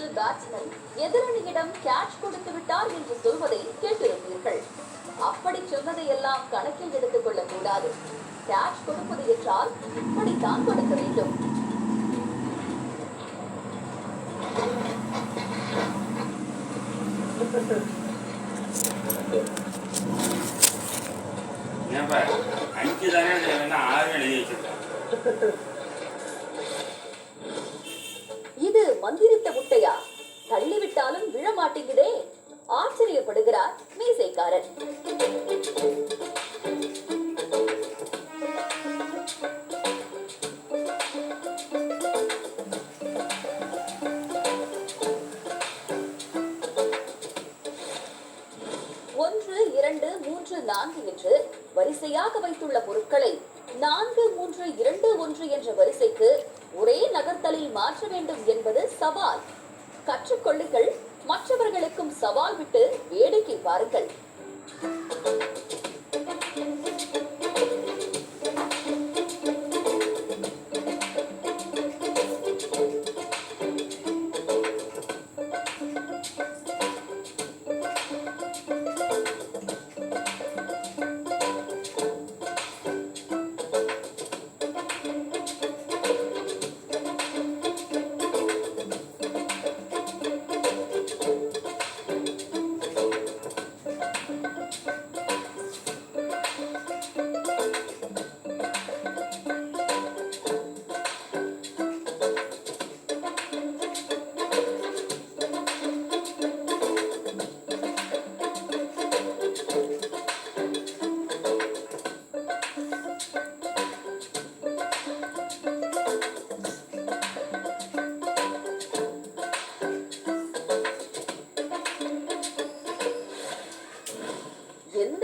ஆட்டத்தில் batsman எதிரணியிடம் catch கொடுத்து விட்டார் என்று சொல்வதை கேட்டிருப்பீர்கள். அப்படி சொன்னதையெல்லாம் கணக்கில் எடுத்துக் கொள்ளக் கூடாது. கேட்ச் கொடுப்பது என்றால் இப்படித்தான் கொடுக்க வேண்டும். இது மந்திரித்த முட்டையா? தள்ளிவிட்டாலும் விழமாட்டேங்குதே, ஆச்சரியப்படுகிறார் மீசைக்காரன். ஒன்று, 2, 3, 4 என்று வரிசையாக வைத்துள்ள பொருட்களை 4, 3, 2, 1 என்ற வரிசைக்கு ஒரே நகர்த்தலில் மாற்ற வேண்டும் என்பது சவால். கற்றுக்கொள்ளுங்கள், மற்றவர்களுக்கும் சவால் விட்டு வேடிக்கை பாருங்கள்.